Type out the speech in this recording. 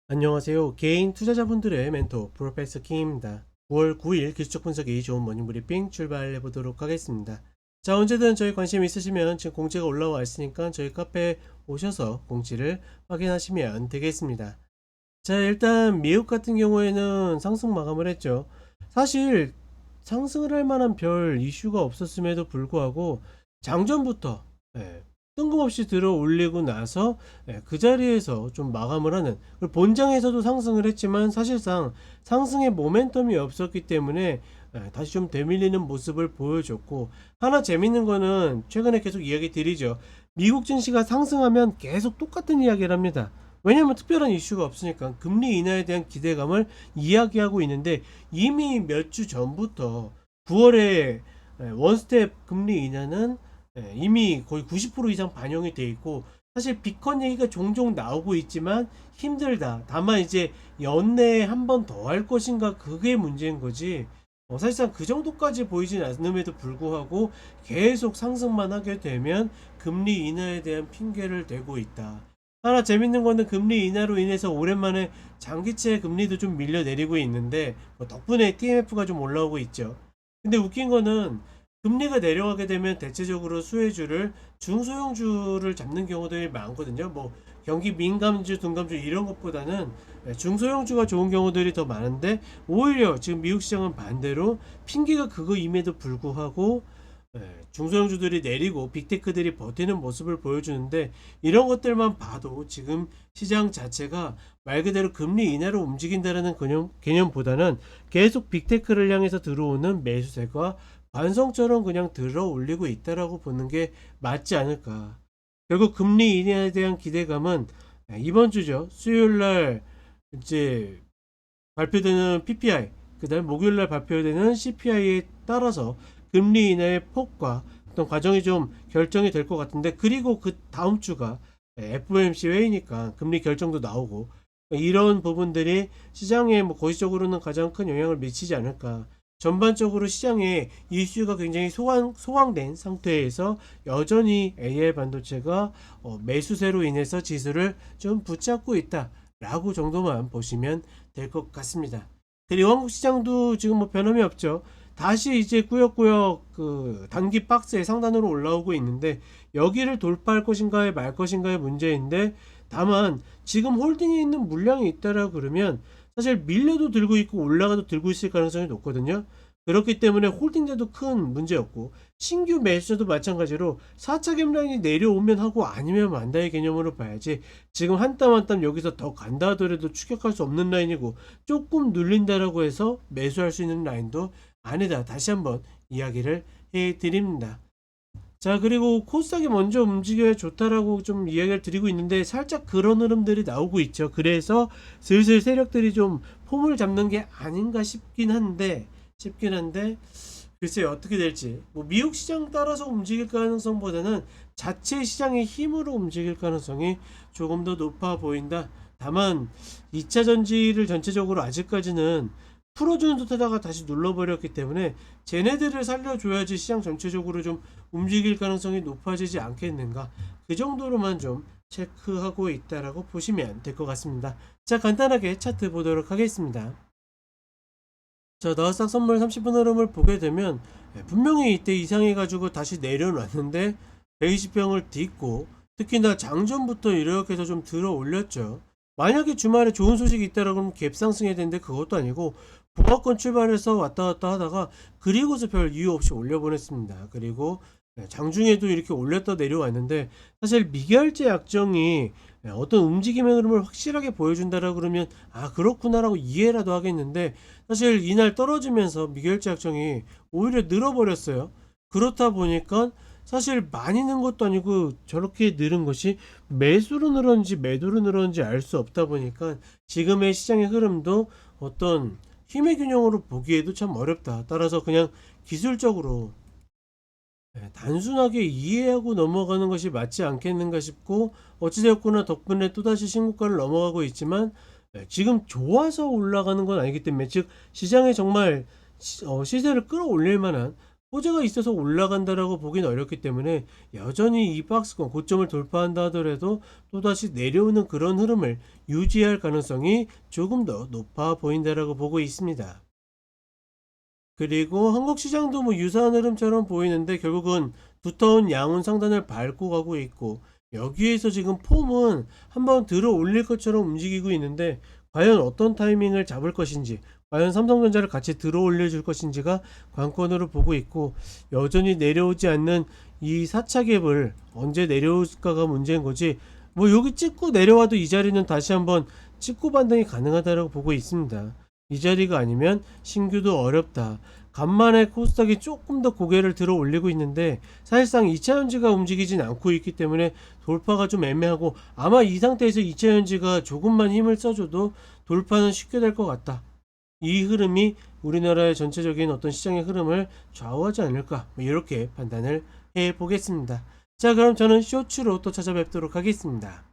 안녕하세요. 개인 투자자분들의 멘토 프로페서 킹입니다. 9월 9일 기술적 분석이 좋은 모닝 브리핑 출발해 보도록 하겠습니다. 자, 언제든 저희 관심 있으시면 지금 공지가 올라와 있으니까 저희 카페에 오셔서 공지를 확인하시면 되겠습니다. 자, 일단 미국 같은 경우에는 상승 마감을 했죠. 사실 상승을 할 만한 별 이슈가 없었음에도 불구하고 장전부터 예, 뜬금없이 들어 올리고 나서 그 자리에서 좀 마감을 하는, 그리고 본장에서도 상승을 했지만 사실상 상승의 모멘텀이 없었기 때문에 다시 좀 되밀리는 모습을 보여줬고, 하나 재밌는 거는 최근에 계속 이야기 드리죠. 미국 증시가 상승하면 계속 똑같은 이야기를 합니다. 왜냐면 특별한 이슈가 없으니까 금리 인하에 대한 기대감을 이야기하고 있는데, 이미 몇 주 전부터 9월에 원스텝 금리 인하는 이미 거의 90% 이상 반영이 돼 있고, 사실 비컨 얘기가 종종 나오고 있지만 힘들다. 다만 이제 연내에 한 번 더 할 것인가, 그게 문제인 거지. 사실상 그 정도까지 보이진 않음에도 불구하고 계속 상승만 하게 되면 금리 인하에 대한 핑계를 대고 있다. 하나 재밌는 거는 금리 인하로 인해서 오랜만에 장기채 금리도 좀 밀려 내리고 있는데, 덕분에 TMF가 좀 올라오고 있죠. 근데 웃긴 거는 금리가 내려가게 되면 대체적으로 수혜주를 중소형주를 잡는 경우들이 많거든요. 뭐 경기 민감주, 둔감주 이런 것보다는 중소형주가 좋은 경우들이 더 많은데, 오히려 지금 미국 시장은 반대로 핑계가 그거임에도 불구하고 중소형주들이 내리고 빅테크들이 버티는 모습을 보여주는데, 이런 것들만 봐도 지금 시장 자체가 말 그대로 금리 인하로 움직인다는 개념보다는 계속 빅테크를 향해서 들어오는 매수세가 관성처럼 그냥 들어 올리고 있다라고 보는 게 맞지 않을까. 결국 금리 인하에 대한 기대감은 이번 주죠. 수요일 날 이제 발표되는 PPI, 그다음 목요일 날 발표되는 CPI에 따라서 금리 인하의 폭과 어떤 과정이 좀 결정이 될 것 같은데, 그리고 그 다음 주가 FOMC 회의니까 금리 결정도 나오고, 이런 부분들이 시장에 뭐 거시적으로는 가장 큰 영향을 미치지 않을까. 전반적으로 시장에 이슈가 굉장히 소강된 상태에서 여전히 AI 반도체가 매수세로 인해서 지수를 좀 붙잡고 있다라고 정도만 보시면 될 것 같습니다. 그리고 한국 시장도 지금 뭐 변함이 없죠. 다시 이제 꾸역꾸역 그 단기 박스의 상단으로 올라오고 있는데, 여기를 돌파할 것인가에 말 것인가의 문제인데, 다만 지금 홀딩에 있는 물량이 있다라 그러면 사실 밀려도 들고 있고 올라가도 들고 있을 가능성이 높거든요. 그렇기 때문에 홀딩돼도 큰 문제 없고, 신규 매수자도 마찬가지로 4차 갭라인이 내려오면 하고 아니면 만다의 개념으로 봐야지, 지금 한 땀 한 땀 여기서 더 간다 하더라도 추격할 수 없는 라인이고, 조금 눌린다라고 해서 매수할 수 있는 라인도 아니다. 다시 한번 이야기를 해 드립니다. 자, 그리고 코스닥이 먼저 움직여야 좋다라고 좀 이야기를 드리고 있는데, 살짝 그런 흐름들이 나오고 있죠. 그래서 슬슬 세력들이 좀 폼을 잡는 게 아닌가 싶긴 한데 글쎄요, 어떻게 될지. 뭐 미국 시장 따라서 움직일 가능성보다는 자체 시장의 힘으로 움직일 가능성이 조금 더 높아 보인다. 다만 2차 전지를 전체적으로 아직까지는 풀어주는 듯하다가 다시 눌러버렸기 때문에 쟤네들을 살려줘야지 시장 전체적으로 좀 움직일 가능성이 높아지지 않겠는가, 그 정도로만 좀 체크하고 있다라고 보시면 될 것 같습니다. 자, 간단하게 차트 보도록 하겠습니다. 자, 나스닥 선물 30분 흐름을 보게 되면 분명히 이때 이상해가지고 다시 내려놨는데 120평을 딛고, 특히나 장전부터 이렇게 해서 좀 들어 올렸죠. 만약에 주말에 좋은 소식이 있다라고 하면 갭상승해야 되는데 그것도 아니고 보합권 출발해서 왔다 갔다 하다가 그리고서 별 이유 없이 올려보냈습니다. 그리고 장중에도 이렇게 올렸다 내려왔는데, 사실 미결제 약정이 어떤 움직임의 흐름을 확실하게 보여준다라 그러면 아 그렇구나라고 이해라도 하겠는데, 사실 이날 떨어지면서 미결제 약정이 오히려 늘어버렸어요. 그렇다 보니까 사실 많이 는 것도 아니고 저렇게 늘은 것이 매수로 늘었는지 매도로 늘었는지 알 수 없다 보니까 지금의 시장의 흐름도 어떤 힘의 균형으로 보기에도 참 어렵다. 따라서 그냥 기술적으로 단순하게 이해하고 넘어가는 것이 맞지 않겠는가 싶고, 어찌되었거나 덕분에 또다시 신고가를 넘어가고 있지만 지금 좋아서 올라가는 건 아니기 때문에, 즉 시장에 정말 시세를 끌어올릴 만한 호재가 있어서 올라간다라고 보긴 어렵기 때문에 여전히 이 박스권 고점을 돌파한다 하더라도 또다시 내려오는 그런 흐름을 유지할 가능성이 조금 더 높아 보인다라고 보고 있습니다. 그리고 한국 시장도 뭐 유사한 흐름처럼 보이는데 결국은 두터운 양운 상단을 밟고 가고 있고, 여기에서 지금 폼은 한번 들어 올릴 것처럼 움직이고 있는데 과연 어떤 타이밍을 잡을 것인지, 과연 삼성전자를 같이 들어 올려줄 것인지가 관건으로 보고 있고, 여전히 내려오지 않는 이 4차 갭을 언제 내려올까가 문제인 거지, 뭐 여기 찍고 내려와도 이 자리는 다시 한번 찍고 반등이 가능하다고 보고 있습니다. 이 자리가 아니면 신규도 어렵다. 간만에 코스닥이 조금 더 고개를 들어 올리고 있는데 사실상 2차전지가 움직이진 않고 있기 때문에 돌파가 좀 애매하고, 아마 이 상태에서 2차전지가 조금만 힘을 써줘도 돌파는 쉽게 될 것 같다. 이 흐름이 우리나라의 전체적인 어떤 시장의 흐름을 좌우하지 않을까, 뭐 이렇게 판단을 해 보겠습니다. 자, 그럼 저는 쇼츠로 또 찾아뵙도록 하겠습니다.